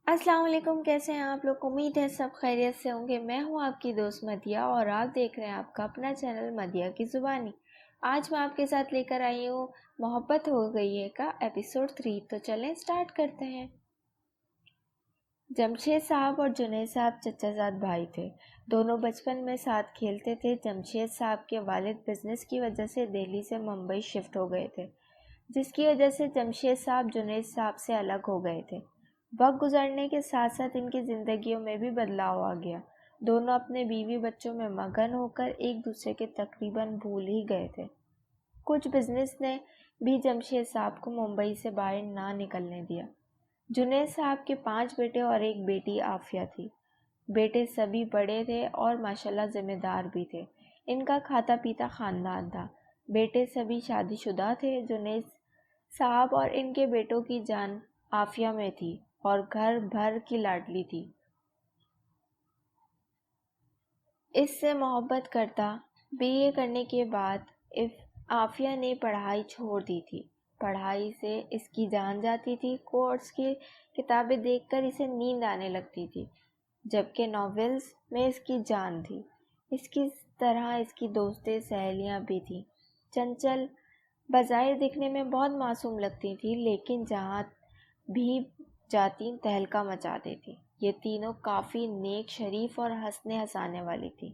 السلام علیکم، کیسے ہیں آپ لوگ؟ امید ہے سب خیریت سے ہوں گے۔ میں ہوں آپ کی دوست مدیہ اور آپ دیکھ رہے ہیں آپ کا اپنا چینل مدیہ کی زبانی۔ آج میں آپ کے ساتھ لے کر آئی ہوں محبت ہو گئی ہے کا ایپیسوڈ 3۔ تو چلیں سٹارٹ کرتے ہیں۔ جمشید صاحب اور جنید صاحب چچا زاد بھائی تھے۔ دونوں بچپن میں ساتھ کھیلتے تھے۔ جمشید صاحب کے والد بزنس کی وجہ سے دہلی سے ممبئی شفٹ ہو گئے تھے، جس کی وجہ سے جمشید صاحب جنید صاحب سے الگ ہو گئے تھے۔ وقت گزرنے کے ساتھ ساتھ ان کی زندگیوں میں بھی بدلاؤ آ گیا۔ دونوں اپنے بیوی بچوں میں مگن ہو کر ایک دوسرے کے تقریباً بھول ہی گئے تھے۔ کچھ بزنس نے بھی جمشید صاحب کو ممبئی سے باہر نہ نکلنے دیا۔ جنید صاحب کے 5 بیٹے اور ایک بیٹی عافیہ تھی۔ بیٹے سبھی بڑے تھے اور ماشاءاللہ ذمہ دار بھی تھے۔ ان کا کھاتا پیتا خاندان تھا۔ بیٹے سبھی شادی شدہ تھے۔ جنید صاحب اور ان کے بیٹوں کی جان عافیہ میں تھی اور گھر بھر کی لاڈلی تھی۔ اس سے محبت کرتا۔ BA کرنے کے بعد عافیہ نے پڑھائی چھوڑ دی تھی۔ پڑھائی سے اس کی جان جاتی تھی۔ کورس کی کتابیں دیکھ کر اسے نیند آنے لگتی تھی، جبکہ ناولز میں اس کی جان تھی۔ اس کی طرح اس کی دوستیں سہیلیاں بھی تھیں۔ چنچل بظاہر دکھنے میں بہت معصوم لگتی تھی، لیکن جہاں بھی جاتی تہلکہ مچاتی تھی۔ یہ تینوں کافی نیک، شریف اور ہنسنے ہنسانے والی تھی۔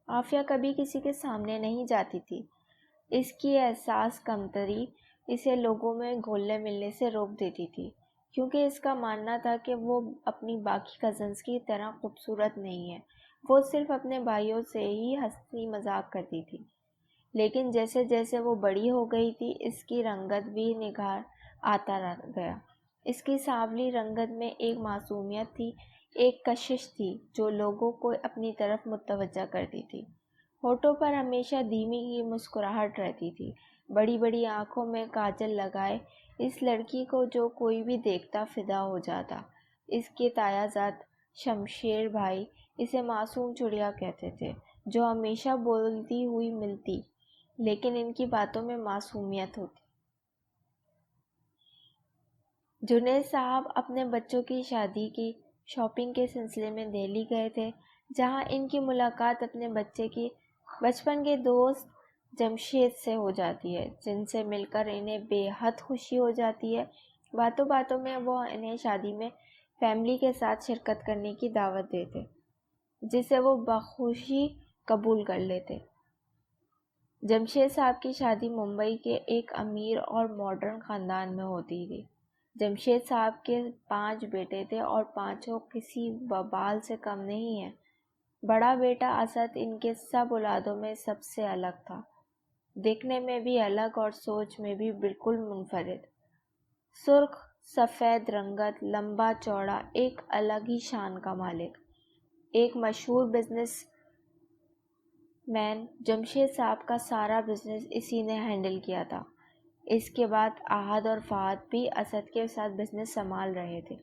عافیہ کبھی کسی کے سامنے نہیں جاتی تھی۔ اس کی احساس کمتری اسے لوگوں میں گھلنے ملنے سے روک دیتی تھی، کیونکہ اس کا ماننا تھا کہ وہ اپنی باقی کزنز کی طرح خوبصورت نہیں ہے۔ وہ صرف اپنے بھائیوں سے ہی ہنسی مذاق کرتی تھی۔ لیکن جیسے جیسے وہ بڑی ہو گئی تھی، اس کی رنگت بھی نکھار آتا گیا۔ اس کی سانولی رنگت میں ایک معصومیت تھی، ایک کشش تھی جو لوگوں کو اپنی طرف متوجہ کرتی تھی۔ ہونٹوں پر ہمیشہ دھیمی کی مسکراہٹ رہتی تھی۔ بڑی بڑی آنکھوں میں کاجل لگائے اس لڑکی کو جو کوئی بھی دیکھتا فدا ہو جاتا۔ اس کے تایا زاد شمشیر بھائی اسے معصوم چڑیا کہتے تھے، جو ہمیشہ بولتی ہوئی ملتی، لیکن ان کی باتوں میں معصومیت ہوتی۔ جنید صاحب اپنے بچوں کی شادی کی شاپنگ کے سلسلے میں دہلی گئے تھے، جہاں ان کی ملاقات اپنے بچپن کے دوست جمشید سے ہو جاتی ہے، جن سے مل کر انہیں بے حد خوشی ہو جاتی ہے۔ باتوں باتوں میں وہ انہیں شادی میں فیملی کے ساتھ شرکت کرنے کی دعوت دیتے، جسے وہ بخوشی قبول کر لیتے۔ جمشید صاحب کی شادی ممبئی کے ایک امیر اور ماڈرن خاندان میں ہوتی تھی۔ جمشید صاحب کے 5 بیٹے تھے اور پانچوں کسی وبال سے کم نہیں ہیں۔ بڑا بیٹا اسد ان کے سب اولادوں میں سب سے الگ تھا، دیکھنے میں بھی الگ اور سوچ میں بھی بالکل منفرد۔ سرخ سفید رنگت، لمبا چوڑا، ایک الگ ہی شان کا مالک، ایک مشہور بزنس مین۔ جمشید صاحب کا سارا بزنس اسی نے ہینڈل کیا تھا۔ اس کے بعد احد اور فہد بھی اسد کے ساتھ بزنس سنبھال رہے تھے۔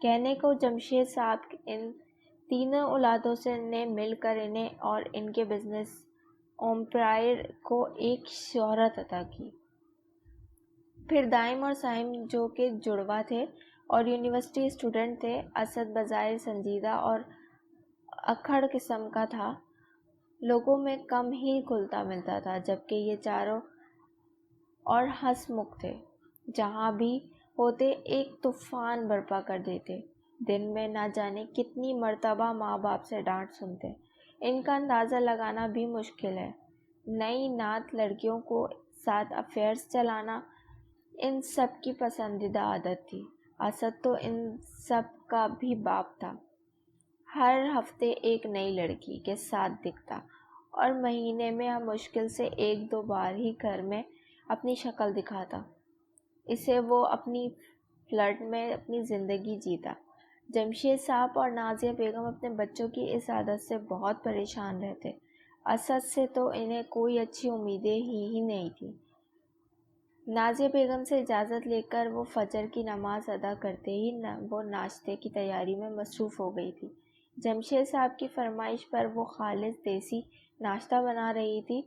کہنے کو جمشید صاحب ان تینوں اولادوں سے نے مل کر انہیں اور ان کے بزنس امپائر کو ایک شہرت عطا کی۔ پھر دائم اور سائم، جو کہ جڑواں تھے اور یونیورسٹی اسٹوڈنٹ تھے۔ اسد بظاہر سنجیدہ اور اکھڑ قسم کا تھا، لوگوں میں کم ہی گھلتا ملتا تھا، جبکہ یہ چاروں اور ہنس مکھ تھے۔ جہاں بھی ہوتے ایک طوفان برپا کر دیتے۔ دن میں نہ جانے کتنی مرتبہ ماں باپ سے ڈانٹ سنتے۔ ان کا اندازہ لگانا بھی مشکل ہے۔ نئی نعت لڑکیوں کو ساتھ افیئرز چلانا ان سب کی پسندیدہ عادت تھی۔ اسد تو ان سب کا بھی باپ تھا۔ ہر ہفتے ایک نئی لڑکی کے ساتھ دکھتا اور مہینے میں مشکل سے 1-2 بار ہی گھر میں اپنی شکل دکھاتا۔ اسے وہ اپنی فلیٹ میں اپنی زندگی جیتا۔ جمشید صاحب اور نازیہ بیگم اپنے بچوں کی اس عادت سے بہت پریشان رہتے۔ اسد سے تو انہیں کوئی اچھی امیدیں ہی نہیں تھی۔ نازیہ بیگم سے اجازت لے کر وہ فجر کی نماز ادا کرتے ہی وہ ناشتے کی تیاری میں مصروف ہو گئی تھی۔ جمشید صاحب کی فرمائش پر وہ خالص دیسی ناشتہ بنا رہی تھی،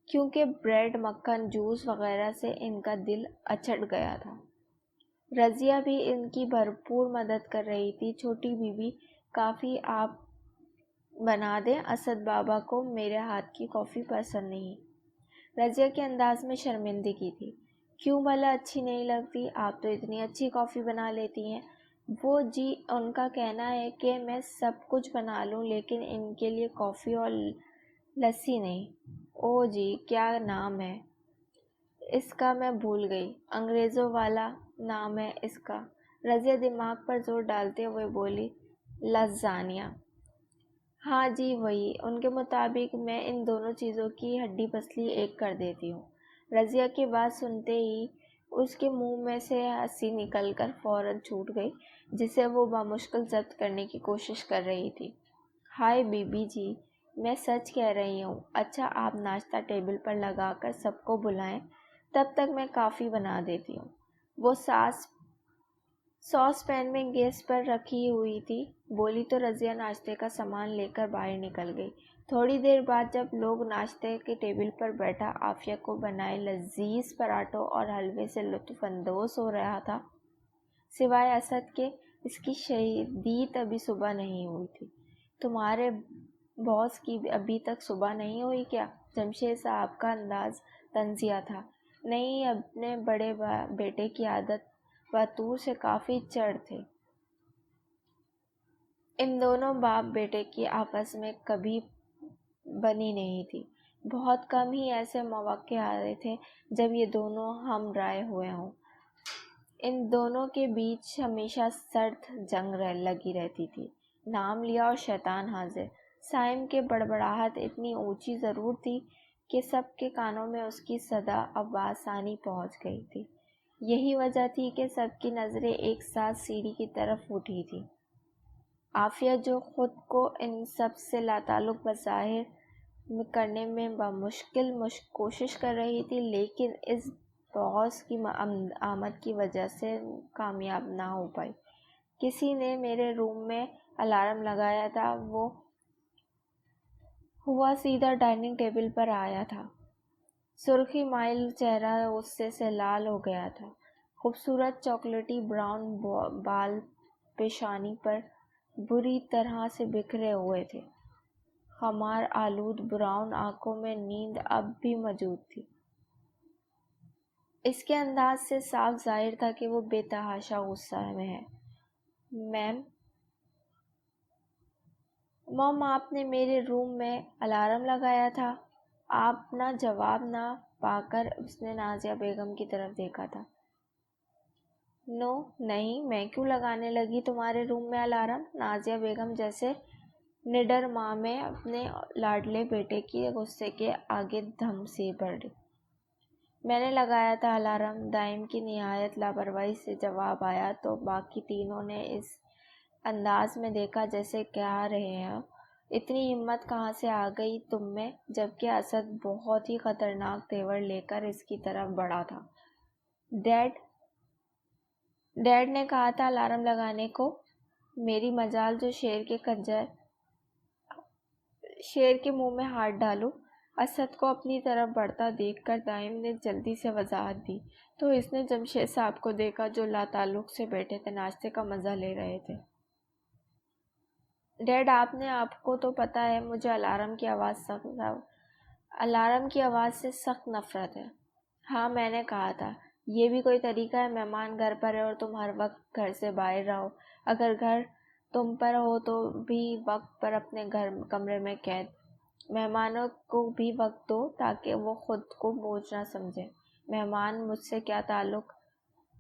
کیونکہ بریڈ، مکھن، جوس وغیرہ سے ان کا دل اچٹ گیا تھا۔ رضیہ بھی ان کی بھرپور مدد کر رہی تھی۔ چھوٹی بیوی کافی آپ بنا دیں، اسد بابا کو میرے ہاتھ کی کافی پسند نہیں۔ رضیہ کے انداز میں شرمندگی تھی۔ کیوں بھلا اچھی نہیں لگتی؟ آپ تو اتنی اچھی کافی بنا لیتی ہیں۔ وہ جی ان کا کہنا ہے کہ میں سب کچھ بنا لوں لیکن ان کے لیے کافی اور لسی نہیں۔ او جی کیا نام ہے اس کا؟ میں بھول گئی۔ انگریزوں والا نام ہے اس کا۔ رضیہ دماغ پر زور ڈالتے ہوئے بولی، لزانیہ۔ ہاں جی وہی۔ ان کے مطابق میں ان دونوں چیزوں کی ہڈی پسلی ایک کر دیتی ہوں۔ رضیہ کی بات سنتے ہی اس کے منہ میں سے ہنسی نکل کر فوراً چھوٹ گئی جسے وہ بمشکل ضبط کرنے کی کوشش کر رہی تھی۔ ہائے بی بی جی، میں سچ کہہ رہی ہوں۔ اچھا آپ ناشتہ ٹیبل پر لگا کر سب کو بلائیں، تب تک میں کافی بنا دیتی ہوں۔ وہ ساس پین میں گیس پر رکھی ہوئی تھی بولی تو رضیہ ناشتے کا سامان لے کر باہر نکل گئی۔ تھوڑی دیر بعد جب لوگ ناشتے کے ٹیبل پر بیٹھا عافیہ کو بنائے لذیذ پراٹھوں اور حلوے سے لطف اندوز ہو رہا تھا، سوائے اسد کے اس کی شدید ابھی صبح نہیں ہوئی تھی۔ تمہارے باس کی ابھی تک صبح نہیں ہوئی کیا؟ جمشید صاحب کا انداز طنزیہ تھا۔ نہیں، اپنے بڑے بیٹے کی عادت بطور سے کافی چڑ تھے۔ ان دونوں باپ بیٹے کی آپس میں کبھی بنی نہیں تھی۔ بہت کم ہی ایسے مواقع آتے تھے جب یہ دونوں ہم رائے ہوئے ہوں۔ ان دونوں کے بیچ ہمیشہ سرد جنگ لگی رہتی تھی۔ نام لیا اور شیطان حاضر۔ سائم کے بڑبڑاہٹ اتنی اونچی ضرور تھی کہ سب کے کانوں میں اس کی صدا اب بآسانی پہنچ گئی تھی۔ یہی وجہ تھی کہ سب کی نظریں ایک ساتھ سیڑھی کی طرف اٹھی تھیں۔ عافیہ جو خود کو ان سب سے لاتعلق بظاہر کرنے میں بمشکل کوشش کر رہی تھی لیکن اس باس کی آمد کی وجہ سے کامیاب نہ ہو پائی۔ کسی نے میرے روم میں الارم لگایا تھا۔ وہ ہوا سیدھا ڈائننگ ٹیبل پر آیا تھا۔ سرخی مائل چہرہ غصے سے لال ہو گیا تھا۔ خوبصورت چاکلیٹی براؤن بال پیشانی پر بری طرح سے بکھرے ہوئے تھے۔ خمار آلود براؤن آنکھوں میں نیند اب بھی موجود تھی۔ اس کے انداز سے صاف ظاہر تھا کہ وہ بے تحاشا غصہ میں ہے۔ مام آپ نے میرے روم میں الارم لگایا تھا؟ آپ نہ جواب نہ پا کر اس نے نازیہ بیگم کی طرف دیکھا تھا۔ نو نہیں، میں کیوں لگانے لگی تمہارے روم میں الارم؟ نازیہ بیگم جیسے نڈر ماں میں اپنے لاڈلے بیٹے کی غصے کے آگے دم سی پڑی۔ میں نے لگایا تھا الارم، دائم کی نہایت لاپرواہی سے جواب آیا تو باقی تینوں نے اس انداز میں دیکھا جیسے کہہ رہے ہیں اتنی ہمت کہاں سے آ گئی تم میں، جبکہ اسد بہت ہی خطرناک تیور لے کر اس کی طرف بڑھا تھا۔ ڈیڈ نے کہا تھا الارم لگانے کو۔ میری مجال جو شیر کے منہ میں ہاتھ ڈالوں۔ اسد کو اپنی طرف بڑھتا دیکھ کر دائم نے جلدی سے وضاحت دی تو اس نے جمشید صاحب کو دیکھا جو لاتعلق سے بیٹھے تھے، ناشتے کا مزہ لے رہے تھے۔ ڈیڈ آپ کو تو پتہ ہے مجھے الارم کی آواز سے سخت نفرت ہے۔ ہاں میں نے کہا تھا، یہ بھی کوئی طریقہ ہے؟ مہمان گھر پر ہے اور تم ہر وقت گھر سے باہر رہو۔ اگر گھر تم پر ہو تو بھی وقت پر اپنے کمرے میں قید۔ مہمانوں کو بھی وقت دو تاکہ وہ خود کو بوجھ نہ سمجھے۔ مہمان مجھ سے کیا تعلق؟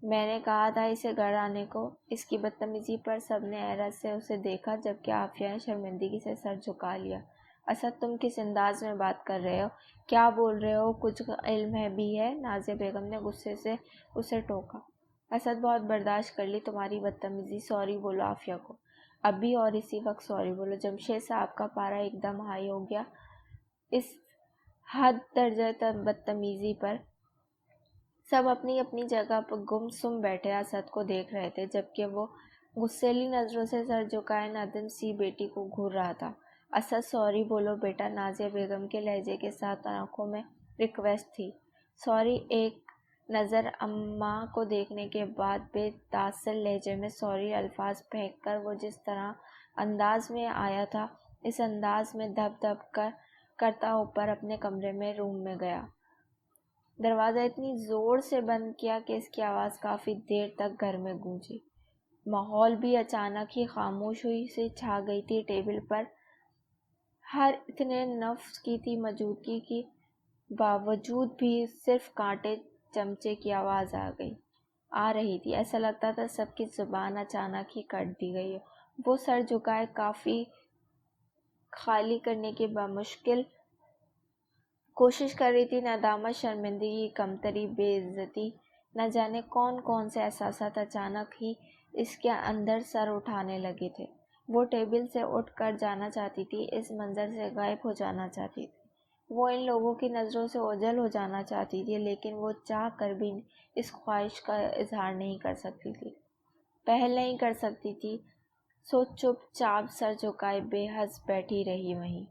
میں نے کہا تھا اسے گھر آنے کو۔ اس کی بدتمیزی پر سب نے حیرت سے اسے دیکھا جبکہ عافیہ نے شرمندگی سے سر جھکا لیا۔ اسد تم کس انداز میں بات کر رہے ہو؟ کیا بول رہے ہو؟ کچھ علم ہے بھی ہے؟ نازیہ بیگم نے غصے سے اسے ٹوکا۔ اسد بہت برداشت کر لی تمہاری بدتمیزی، سوری بولو عافیہ کو۔ ابھی اور اسی وقت سوری بولو۔ جمشید صاحب کا پارا ایک دم ہائی ہو گیا اس حد درجہ بدتمیزی پر۔ سب اپنی اپنی جگہ پر گم سم بیٹھے اسد کو دیکھ رہے تھے جبکہ وہ غصیلی نظروں سے سر جھکائے ندم سی بیٹی کو گھور رہا تھا۔ اسد سوری بولو بیٹا، نازیہ بیگم کے لہجے کے ساتھ آنکھوں میں ریکویسٹ تھی۔ سوری ایک نظر اماں کو دیکھنے کے بعد بے تاثر لہجے میں سوری الفاظ پھینک کر وہ جس طرح انداز میں آیا تھا، اس انداز میں دھپ دھپ کرتا اوپر اپنے کمرے میں روم میں گیا۔ دروازہ اتنی زور سے بند کیا کہ اس کی آواز کافی دیر تک گھر میں گونجی۔ ماحول بھی اچانک ہی خاموش ہوئی سے چھا گئی تھی۔ ٹیبل پر ہر اتنے نفس کی تھی موجودگی کی باوجود بھی صرف کانٹے چمچے کی آواز آ رہی تھی۔ ایسا لگتا تھا سب کی زبان اچانک ہی کٹ دی گئی ہے۔ وہ سر جھکائے کافی خالی کرنے کی بامشکل کوشش کر رہی تھی۔ ندامت، شرمندگی، کمتری، بے عزتی، نہ جانے کون کون سے احساسات اچانک ہی اس کے اندر سر اٹھانے لگے تھے۔ وہ ٹیبل سے اٹھ کر جانا چاہتی تھی، اس منظر سے غائب ہو جانا چاہتی تھی، وہ ان لوگوں کی نظروں سے اوجھل ہو جانا چاہتی تھی، لیکن وہ چاہ کر بھی اس خواہش کا اظہار نہیں کر سکتی تھی، پہل نہیں کر سکتی تھی، سو چپ چاپ سر جھکائے بے حس بیٹھی رہی وہیں۔